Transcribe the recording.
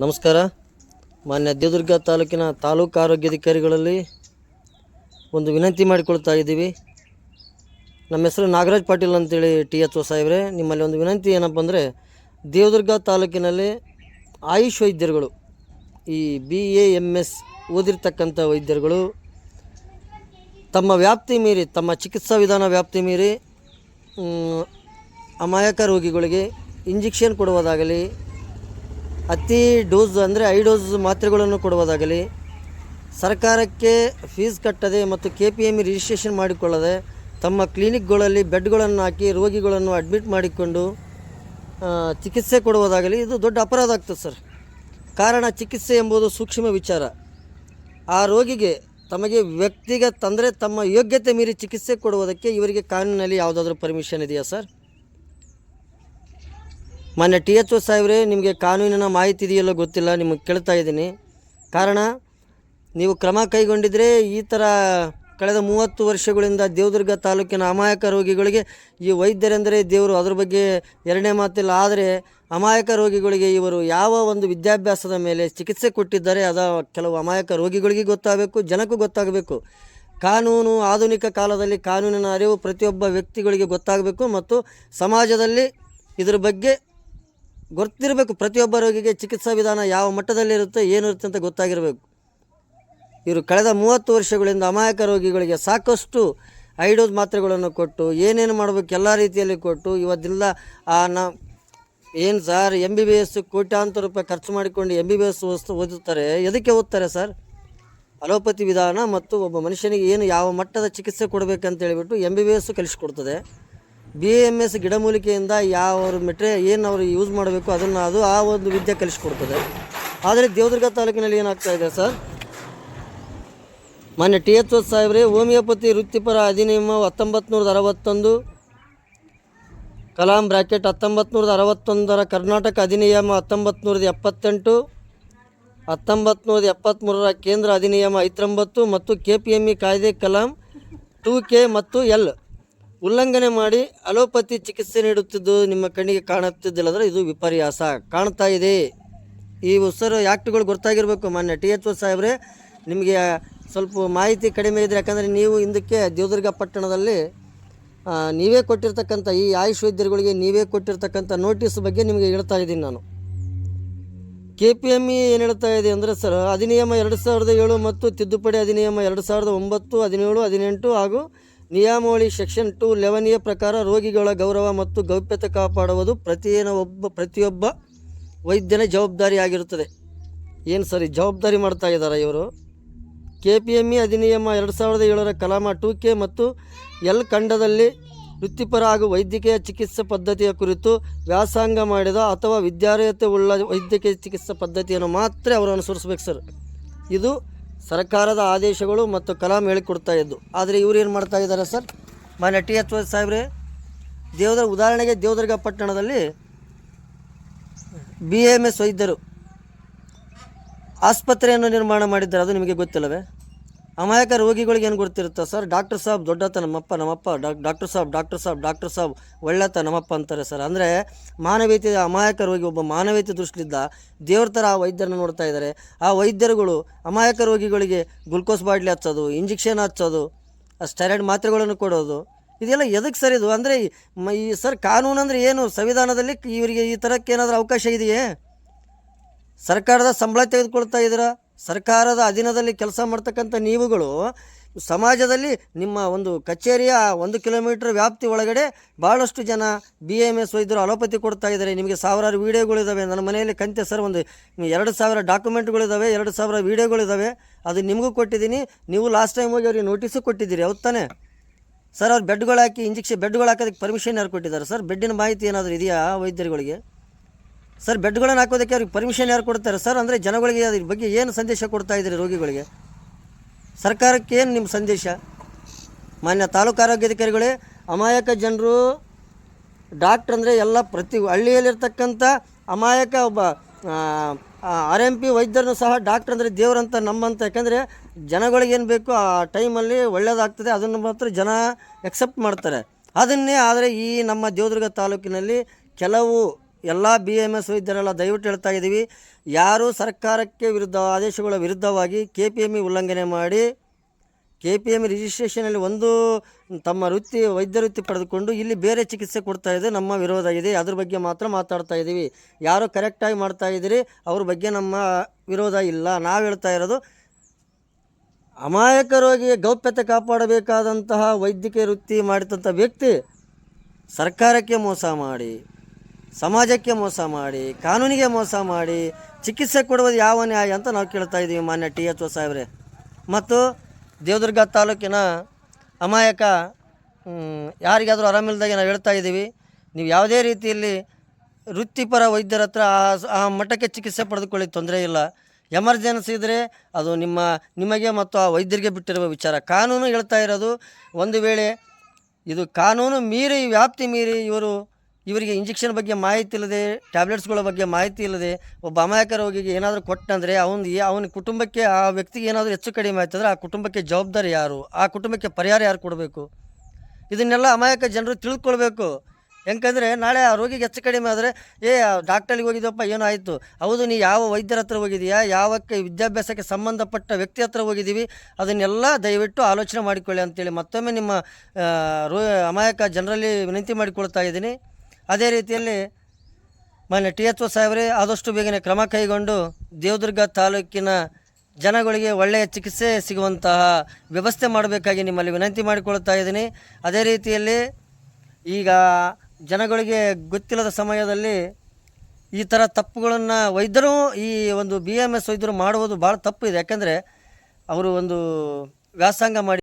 ನಮಸ್ಕಾರ. ಮಾನ್ಯ ದೇವದುರ್ಗ ತಾಲೂಕಿನ ತಾಲೂಕು ಆರೋಗ್ಯಾಧಿಕಾರಿಗಳಲ್ಲಿ ಒಂದು ವಿನಂತಿ ಮಾಡಿಕೊಳ್ತಾ ಇದ್ದೀವಿ. ನಮ್ಮ ಹೆಸರು ನಾಗರಾಜ್ ಪಾಟೀಲ್ ಅಂತೇಳಿ THO ಸಾಹೇಬ್ರೆ. ನಿಮ್ಮಲ್ಲಿ ಒಂದು ವಿನಂತಿ ಏನಪ್ಪ ಅಂದರೆ, ದೇವದುರ್ಗ ತಾಲೂಕಿನಲ್ಲಿ ಆಯುಷ್ ವೈದ್ಯರುಗಳು, ಈ BAMS ಓದಿರ್ತಕ್ಕಂಥ ವೈದ್ಯರುಗಳು ತಮ್ಮ ವ್ಯಾಪ್ತಿ ಮೀರಿ, ತಮ್ಮ ಚಿಕಿತ್ಸಾ ವಿಧಾನ ವ್ಯಾಪ್ತಿ ಮೀರಿ ಅಮಾಯಕ ರೋಗಿಗಳಿಗೆ ಇಂಜೆಕ್ಷನ್ ಕೊಡುವುದಾಗಲಿ, ಅತಿ ಡೋಸ್ ಅಂದರೆ 5 ಡೋಸ್ ಮಾತ್ರೆಗಳನ್ನು ಕೊಡುವುದಾಗಲಿ, ಸರ್ಕಾರಕ್ಕೆ ಫೀಸ್ ಕಟ್ಟದೆ ಮತ್ತು KPM ರಿಜಿಸ್ಟ್ರೇಷನ್ ಮಾಡಿಕೊಳ್ಳದೆ ತಮ್ಮ ಕ್ಲಿನಿಕ್ಗಳಲ್ಲಿ ಬೆಡ್ಗಳನ್ನು ಹಾಕಿ ರೋಗಿಗಳನ್ನು ಅಡ್ಮಿಟ್ ಮಾಡಿಕೊಂಡು ಚಿಕಿತ್ಸೆ ಕೊಡುವುದಾಗಲಿ, ಇದು ದೊಡ್ಡ ಅಪರಾಧ ಆಗ್ತದೆ ಸರ್. ಕಾರಣ, ಚಿಕಿತ್ಸೆ ಎಂಬುದು ಸೂಕ್ಷ್ಮ ವಿಚಾರ. ಆ ರೋಗಿಗೆ ತಮಗೆ ವ್ಯಕ್ತಿಗತ ಅಂದರೆ ತಮ್ಮ ಯೋಗ್ಯತೆ ಮೀರಿ ಚಿಕಿತ್ಸೆ ಕೊಡುವುದಕ್ಕೆ ಇವರಿಗೆ ಕಾನೂನಿನಲ್ಲಿ ಯಾವುದಾದ್ರೂ ಪರ್ಮಿಷನ್ ಇದೆಯಾ ಸರ್? ಮಾನ್ಯ THO ಸಾಹೇಬ್ರೆ, ನಿಮಗೆ ಕಾನೂನಿನ ಮಾಹಿತಿ ಇದೆಯಲ್ಲೋ ಗೊತ್ತಿಲ್ಲ, ನಿಮಗೆ ಕೇಳ್ತಾ ಇದ್ದೀನಿ. ಕಾರಣ, ನೀವು ಕ್ರಮ ಕೈಗೊಂಡಿದ್ದರೆ ಈ ಥರ ಕಳೆದ 30 ವರ್ಷಗಳಿಂದ ದೇವದುರ್ಗ ತಾಲೂಕಿನ ಅಮಾಯಕ ರೋಗಿಗಳಿಗೆ ಈ ವೈದ್ಯರೆಂದರೆ ದೇವರು, ಅದ್ರ ಬಗ್ಗೆ ಎರಡನೇ ಮಾತಿಲ್ಲ. ಆದರೆ ಅಮಾಯಕ ರೋಗಿಗಳಿಗೆ ಇವರು ಯಾವ ಒಂದು ವಿದ್ಯಾಭ್ಯಾಸದ ಮೇಲೆ ಚಿಕಿತ್ಸೆ ಕೊಟ್ಟಿದ್ದಾರೆ ಅದ ಕೆಲವು ಅಮಾಯಕ ರೋಗಿಗಳಿಗೆ ಗೊತ್ತಾಗಬೇಕು, ಜನಕ್ಕೂ ಗೊತ್ತಾಗಬೇಕು. ಕಾನೂನು, ಆಧುನಿಕ ಕಾಲದಲ್ಲಿ ಕಾನೂನಿನ ಅರಿವು ಪ್ರತಿಯೊಬ್ಬ ವ್ಯಕ್ತಿಗಳಿಗೆ ಗೊತ್ತಾಗಬೇಕು ಮತ್ತು ಸಮಾಜದಲ್ಲಿ ಇದ್ರ ಬಗ್ಗೆ ಗೊತ್ತಿರಬೇಕು. ಪ್ರತಿಯೊಬ್ಬ ರೋಗಿಗೆ ಚಿಕಿತ್ಸಾ ವಿಧಾನ ಯಾವ ಮಟ್ಟದಲ್ಲಿರುತ್ತೆ, ಏನಿರುತ್ತೆ ಅಂತ ಗೊತ್ತಾಗಿರಬೇಕು. ಇವರು ಕಳೆದ 30 ವರ್ಷಗಳಿಂದ ಅಮಾಯಕ ರೋಗಿಗಳಿಗೆ ಸಾಕಷ್ಟು 5 ಡೋಸ್ ಮಾತ್ರೆಗಳನ್ನು ಕೊಟ್ಟು ಏನೇನು ಮಾಡಬೇಕು ಎಲ್ಲ ರೀತಿಯಲ್ಲಿ ಕೊಟ್ಟು ಇವತ್ತಿಲ್ಲ ಏನು ಸರ್, MBBS ಕೋಟ್ಯಾಂತರ ರೂಪಾಯಿ ಖರ್ಚು ಮಾಡಿಕೊಂಡು MBBS ಓದುತ್ತಾರೆ. ಎದಕ್ಕೆ ಓದ್ತಾರೆ ಸರ್? ಅಲೋಪತಿ ವಿಧಾನ ಮತ್ತು ಒಬ್ಬ ಮನುಷ್ಯನಿಗೆ ಏನು ಯಾವ ಮಟ್ಟದ ಚಿಕಿತ್ಸೆ ಕೊಡಬೇಕಂತ ಹೇಳಿಬಿಟ್ಟು MBBS ಕಲಿಸ್ಕೊಡ್ತದೆ. BAMS ಗಿಡಮೂಲಿಕೆಯಿಂದ ಯಾವ ಏನು ಅವರು ಯೂಸ್ ಮಾಡಬೇಕು ಅದನ್ನು ಆ ಒಂದು ವಿದ್ಯೆ ಕಲಿಸ್ಕೊಡ್ತದೆ. ಆದರೆ ದೇವದುರ್ಗ ತಾಲೂಕಿನಲ್ಲಿ ಏನಾಗ್ತಾ ಇದೆ ಸರ್? ಮಾನ್ಯ THO ಸಾಹೇಬ್ರೆ, ಹೋಮಿಯೋಪತಿ ವೃತ್ತಿಪರ ಅಧಿನಿಯಮ 1961 ಕಲಾಂ ಬ್ರಾಕೆಟ್ 1961 ಕರ್ನಾಟಕ ಅಧಿನಿಯಮ 1978, 1973 ಕೇಂದ್ರ ಅಧಿನಿಯಮ 59 ಮತ್ತು KPM ಕಾಯ್ದೆ ಕಲಾಂ 2K ಮತ್ತು L ಉಲ್ಲಂಘನೆ ಮಾಡಿ ಅಲೋಪತಿ ಚಿಕಿತ್ಸೆ ನೀಡುತ್ತಿದ್ದು ನಿಮ್ಮ ಕಣ್ಣಿಗೆ ಕಾಣುತ್ತಿದ್ದಿಲ್ಲದ್ರೆ ಇದು ವಿಪರ್ಯಾಸ ಕಾಣ್ತಾ ಇದೆ. ಈ ಹೊಸ ಆ್ಯಕ್ಟ್ಗಳು ಗೊತ್ತಾಗಿರಬೇಕು. ಮಾನ್ಯ THO ಸಾಹೇಬ್ರೆ, ನಿಮಗೆ ಸ್ವಲ್ಪ ಮಾಹಿತಿ ಕಡಿಮೆ ಇದ್ದರೆ, ಯಾಕಂದರೆ ನೀವು ಹಿಂದಕ್ಕೆ ದೇವದುರ್ಗ ಪಟ್ಟಣದಲ್ಲಿ ನೀವೇ ಕೊಟ್ಟಿರ್ತಕ್ಕಂಥ ಈ ಆಯುಷ್ ವೈದ್ಯರುಗಳಿಗೆ ನೀವೇ ಕೊಟ್ಟಿರ್ತಕ್ಕಂಥ ನೋಟಿಸ್ ಬಗ್ಗೆ ನಿಮಗೆ ಹೇಳ್ತಾ ಇದ್ದೀನಿ ನಾನು. KPM ಏನು ಹೇಳ್ತಾ ಇದೆ ಅಂದರೆ ಸರ್, ಅಧಿನಿಯಮ 2007 ಮತ್ತು ತಿದ್ದುಪಡಿ ಅಧಿನಿಯಮ 2009, 17, 18 ಹಾಗೂ ನಿಯಮಾವಳಿ ಸೆಕ್ಷನ್ 211 ಪ್ರಕಾರ ರೋಗಿಗಳ ಗೌರವ ಮತ್ತು ಗೌಪ್ಯತೆ ಕಾಪಾಡುವುದು ಪ್ರತಿಯೊಬ್ಬ ವೈದ್ಯನ ಜವಾಬ್ದಾರಿಯಾಗಿರುತ್ತದೆ. ಏನು ಸರಿ ಜವಾಬ್ದಾರಿ ಮಾಡ್ತಾ ಇದ್ದಾರೆ ಇವರು? KPM ಅಧಿನಿಯಮ 2007 ಕಲಾಮ 2K ಮತ್ತು L ಖಂಡದಲ್ಲಿ ವೃತ್ತಿಪರ ಹಾಗೂ ವೈದ್ಯಕೀಯ ಚಿಕಿತ್ಸಾ ಪದ್ಧತಿಯ ಕುರಿತು ವ್ಯಾಸಂಗ ಮಾಡಿದ ಅಥವಾ ವಿದ್ಯಾರ್ಹತೆ ಉಳ್ಳ ವೈದ್ಯಕೀಯ ಚಿಕಿತ್ಸಾ ಪದ್ಧತಿಯನ್ನು ಮಾತ್ರ ಅವರು ಅನುಸರಿಸಬೇಕು ಸರ್. ಇದು ಸರ್ಕಾರದ ಆದೇಶಗಳು ಮತ್ತು ಕಲಾಂ ಹೇಳಿಕೊಡ್ತಾ ಇದ್ದು. ಆದರೆ ಇವರು ಏನು ಮಾಡ್ತಾ ಇದ್ದಾರೆ ಸರ್? ಮಾನ್ಯ THO ಸಾಹೇಬ್ರೆ, ಉದಾಹರಣೆಗೆ ದೇವದುರ್ಗ ಪಟ್ಟಣದಲ್ಲಿ BAMS ವೈದ್ಯರು ಆಸ್ಪತ್ರೆಯನ್ನು ನಿರ್ಮಾಣ ಮಾಡಿದ್ದಾರೆ. ಅದು ನಿಮಗೆ ಗೊತ್ತಿಲ್ಲವೇ? ಅಮಾಯಕ ರೋಗಿಗಳಿಗೆ ಏನು ಗೊತ್ತಿರುತ್ತೆ ಸರ್? ಡಾಕ್ಟರ್ ಸಾಬ್ ದೊಡ್ಡತ ನಮ್ಮಪ್ಪ ಡಾಕ್ಟರ್ ಸಾಬ್ ಒಳ್ಳೆತ ನಮ್ಮಪ್ಪ ಅಂತಾರೆ ಸರ್. ಅಂದರೆ ಮಾನವೀಯತೆ, ಅಮಾಯಕ ರೋಗಿ ಒಬ್ಬ ಮಾನವೀಯತೆ ದೃಷ್ಟಿಯಿಂದ ದೇವ್ರ ಥರ ಆ ವೈದ್ಯರನ್ನು ನೋಡ್ತಾ ಇದ್ದಾರೆ. ಆ ವೈದ್ಯರುಗಳು ಅಮಾಯಕ ರೋಗಿಗಳಿಗೆ ಗ್ಲುಕೋಸ್ ಬಾಟ್ಲಿ ಹಚ್ಚೋದು, ಇಂಜೆಕ್ಷನ್ ಹಚ್ಚೋದು, ಸ್ಟೆರಾಯ್ಡ್ ಮಾತ್ರೆಗಳನ್ನು ಕೊಡೋದು, ಇದೆಲ್ಲ ಎದಕ್ಕೆ ಸರ್? ಇದು ಅಂದರೆ ಈ ಸರ್ ಕಾನೂನು ಅಂದರೆ ಏನು? ಸಂವಿಧಾನದಲ್ಲಿ ಇವರಿಗೆ ಈ ಥರಕ್ಕೆ ಏನಾದರೂ ಅವಕಾಶ ಇದೆಯೇ? ಸರ್ಕಾರದ ಸಂಬಳ ತೆಗೆದುಕೊಳ್ತಾ ಇದ್ದೀರಾ? ಸರ್ಕಾರದ ಅಧೀನದಲ್ಲಿ ಕೆಲಸ ಮಾಡ್ತಕ್ಕಂಥ ನೀವುಗಳು ಸಮಾಜದಲ್ಲಿ ನಿಮ್ಮ ಒಂದು ಕಚೇರಿಯ 1 ಕಿಲೋಮೀಟರ್ ವ್ಯಾಪ್ತಿ ಒಳಗಡೆ ಭಾಳಷ್ಟು ಜನ BAMS ವೈದ್ಯರು ಅಲೋಪತಿ ಕೊಡ್ತಾ ಇದ್ದಾರೆ. ನಿಮಗೆ ಸಾವಿರಾರು ವೀಡಿಯೋಗಳಿದ್ದಾವೆ. ನನ್ನ ಮನೆಯಲ್ಲಿ ಕಂತೆ ಸರ್, ಒಂದು 2000 ಡಾಕ್ಯುಮೆಂಟ್ಗಳಿದ್ದಾವೆ, 2000 ವೀಡಿಯೋಗಳಿದ್ದಾವೆ. ಅದು ನಿಮಗೂ ಕೊಟ್ಟಿದ್ದೀನಿ. ನೀವು ಲಾಸ್ಟ್ ಟೈಮ್ ಹೋಗಿ ಅವ್ರಿಗೆ ನೋಟಿಸು ಕೊಟ್ಟಿದ್ದೀರಿ, ಹೌದು ತಾನೆ ಸರ್? ಅವ್ರು ಬೆಡ್ಗಳು ಹಾಕಿ ಬೆಡ್ಗಳು ಹಾಕೋದಕ್ಕೆ ಪರ್ಮಿಷನ್ ಯಾರು ಕೊಟ್ಟಿದ್ದಾರೆ ಸರ್? ಬೆಡ್ಡಿನ ಮಾಹಿತಿ ಏನಾದರೂ ಇದೆಯಾ ವೈದ್ಯರುಗಳಿಗೆ ಸರ್? ಬೆಡ್ಗಳನ್ನು ಹಾಕೋದಕ್ಕೆ ಅವ್ರಿಗೆ ಪರ್ಮಿಷನ್ ಯಾರು ಕೊಡ್ತಾರೆ ಸರ್? ಅಂದರೆ ಜನಗಳಿಗೆ ಅದ್ರ ಬಗ್ಗೆ ಏನು ಸಂದೇಶ ಕೊಡ್ತಾ ಇದ್ದೀರಿ ರೋಗಿಗಳಿಗೆ? ಸರ್ಕಾರಕ್ಕೆ ಏನು ನಿಮ್ಮ ಸಂದೇಶ? ಮಾನ್ಯ ತಾಲೂಕು ಆರೋಗ್ಯಾಧಿಕಾರಿಗಳೇ, ಅಮಾಯಕ ಜನರು ಡಾಕ್ಟ್ರ್ ಅಂದರೆ ಎಲ್ಲ ಪ್ರತಿ ಹಳ್ಳಿಯಲ್ಲಿರ್ತಕ್ಕಂಥ ಅಮಾಯಕ ಒಬ್ಬ RMP ವೈದ್ಯರನ್ನು ಸಹ ಡಾಕ್ಟ್ರ್ ಅಂದರೆ ದೇವರಂತ ನಮ್ಮಂತ. ಯಾಕಂದರೆ ಜನಗಳಿಗೇನು ಬೇಕು ಆ ಟೈಮಲ್ಲಿ ಒಳ್ಳೆಯದಾಗ್ತದೆ, ಅದನ್ನು ಮಾತ್ರ ಜನ ಎಕ್ಸೆಪ್ಟ್ ಮಾಡ್ತಾರೆ ಅದನ್ನೇ. ಆದರೆ ಈ ನಮ್ಮ ದೇವದುರ್ಗ ತಾಲೂಕಿನಲ್ಲಿ ಕೆಲವು ಎಲ್ಲ BMS ವೈದ್ಯರೆಲ್ಲ ದಯವಿಟ್ಟು ಹೇಳ್ತಾ ಇದ್ದೀವಿ, ಯಾರು ಸರ್ಕಾರಕ್ಕೆ ಆದೇಶಗಳ ವಿರುದ್ಧವಾಗಿ KPME ಉಲ್ಲಂಘನೆ ಮಾಡಿ KPME ರಿಜಿಸ್ಟ್ರೇಷನಲ್ಲಿ ಒಂದು ತಮ್ಮ ವೈದ್ಯ ವೃತ್ತಿ ಪಡೆದುಕೊಂಡು ಇಲ್ಲಿ ಬೇರೆ ಚಿಕಿತ್ಸೆ ಕೊಡ್ತಾ ಇದೆ, ನಮ್ಮ ವಿರೋಧ ಇದೆ. ಅದ್ರ ಬಗ್ಗೆ ಮಾತ್ರ ಮಾತಾಡ್ತಾ ಇದ್ದೀವಿ. ಯಾರು ಕರೆಕ್ಟಾಗಿ ಮಾಡ್ತಾ ಇದ್ದೀರಿ ಅವ್ರ ಬಗ್ಗೆ ನಮ್ಮ ವಿರೋಧ ಇಲ್ಲ. ನಾವು ಹೇಳ್ತಾ ಇರೋದು, ಅಮಾಯಕ ರೋಗಿಯ ಗೌಪ್ಯತೆ ಕಾಪಾಡಬೇಕಾದಂತಹ ವೈದ್ಯಕೀಯ ವೃತ್ತಿ ಮಾಡಿದಂಥ ವ್ಯಕ್ತಿ ಸರ್ಕಾರಕ್ಕೆ ಮೋಸ ಮಾಡಿ, ಸಮಾಜಕ್ಕೆ ಮೋಸ ಮಾಡಿ, ಕಾನೂನಿಗೆ ಮೋಸ ಮಾಡಿ ಚಿಕಿತ್ಸೆ ಕೊಡುವುದು ಯಾವ ನ್ಯಾಯ ಅಂತ ನಾವು ಕೇಳ್ತಾ ಇದ್ದೀವಿ ಮಾನ್ಯ THO ಸಾಹೇಬ್ರೆ. ಮತ್ತು ದೇವದುರ್ಗ ತಾಲೂಕಿನ ಅಮಾಯಕ ಯಾರಿಗಾದರೂ ಆರಾಮಿಲ್ದಾಗೆ ನಾವು ಹೇಳ್ತಾ ಇದ್ದೀವಿ, ನೀವು ಯಾವುದೇ ರೀತಿಯಲ್ಲಿ ವೃತ್ತಿಪರ ವೈದ್ಯರ ಹತ್ರ ಆ ಮಟ್ಟಕ್ಕೆ ಚಿಕಿತ್ಸೆ ಪಡೆದುಕೊಳ್ಳಿ, ತೊಂದರೆ ಇಲ್ಲ. ಎಮರ್ಜೆನ್ಸಿ ಇದ್ದರೆ ಅದು ನಿಮಗೆ ಮತ್ತು ಆ ವೈದ್ಯರಿಗೆ ಬಿಟ್ಟಿರುವ ವಿಚಾರ. ಕಾನೂನು ಹೇಳ್ತಾ ಇರೋದು, ಒಂದು ವೇಳೆ ಇದು ಕಾನೂನು ಮೀರಿ ವ್ಯಾಪ್ತಿ ಮೀರಿ ಇವರಿಗೆ ಇಂಜೆಕ್ಷನ್ ಬಗ್ಗೆ ಮಾಹಿತಿ ಇಲ್ಲದೆ, ಟ್ಯಾಬ್ಲೆಟ್ಸ್ಗಳ ಬಗ್ಗೆ ಮಾಹಿತಿ ಇಲ್ಲದೆ ಒಬ್ಬ ಅಮಾಯಕ ರೋಗಿಗೆ ಏನಾದರೂ ಕೊಟ್ಟಂದರೆ ಅವನ ಕುಟುಂಬಕ್ಕೆ, ಆ ವ್ಯಕ್ತಿಗೆ ಏನಾದರೂ ಹೆಚ್ಚು ಕಡಿಮೆ ಆಯ್ತಂದರೆ ಆ ಕುಟುಂಬಕ್ಕೆ ಜವಾಬ್ದಾರಿ ಯಾರು, ಆ ಕುಟುಂಬಕ್ಕೆ ಪರಿಹಾರ ಯಾರು ಕೊಡಬೇಕು? ಇದನ್ನೆಲ್ಲ ಅಮಾಯಕ ಜನರು ತಿಳ್ಕೊಳ್ಬೇಕು. ಯಾಕಂದರೆ ನಾಳೆ ಆ ರೋಗಿಗೆ ಹೆಚ್ಚು ಕಡಿಮೆ ಆದರೆ, ಡಾಕ್ಟರ್ಗೆ ಹೋಗಿದ್ದಪ್ಪ ಏನೋ ಆಯಿತು, ಹೌದು ನೀ ಯಾವ ವೈದ್ಯರ ಹತ್ರ ಹೋಗಿದೆಯಾ, ಯಾವಕ್ಕೆ ವಿದ್ಯಾಭ್ಯಾಸಕ್ಕೆ ಸಂಬಂಧಪಟ್ಟ ವ್ಯಕ್ತಿ ಹತ್ರ ಹೋಗಿದ್ದೀವಿ, ಅದನ್ನೆಲ್ಲ ದಯವಿಟ್ಟು ಆಲೋಚನೆ ಮಾಡಿಕೊಳ್ಳಿ ಅಂತೇಳಿ ಮತ್ತೊಮ್ಮೆ ನಿಮ್ಮ ಅಮಾಯಕ ಜನರಲ್ಲಿ ವಿನಂತಿ ಮಾಡಿಕೊಳ್ತಾ ಇದ್ದೀನಿ. ಅದೇ ರೀತಿಯಲ್ಲಿ ಮಾನ್ಯ THO ಸಾಹೇಬ್ರೆ, ಆದಷ್ಟು ಬೇಗನೆ ಕ್ರಮ ಕೈಗೊಂಡು ದೇವದುರ್ಗ ತಾಲೂಕಿನ ಜನಗಳಿಗೆ ಒಳ್ಳೆಯ ಚಿಕಿತ್ಸೆ ಸಿಗುವಂತಹ ವ್ಯವಸ್ಥೆ ಮಾಡಬೇಕಾಗಿ ನಿಮ್ಮಲ್ಲಿ ವಿನಂತಿ ಮಾಡಿಕೊಳ್ತಾ ಇದ್ದೀನಿ. ಅದೇ ರೀತಿಯಲ್ಲಿ ಈಗ ಜನಗಳಿಗೆ ಗೊತ್ತಿಲ್ಲದ ಸಮಯದಲ್ಲಿ ಈ ಥರ ತಪ್ಪುಗಳನ್ನು ವೈದ್ಯರು, ಈ ಒಂದು BMS ವೈದ್ಯರು ಮಾಡುವುದು ಭಾಳ ತಪ್ಪು ಇದೆ. ಯಾಕಂದರೆ ಅವರು ಒಂದು ವ್ಯಾಸಂಗ ಮಾಡಿ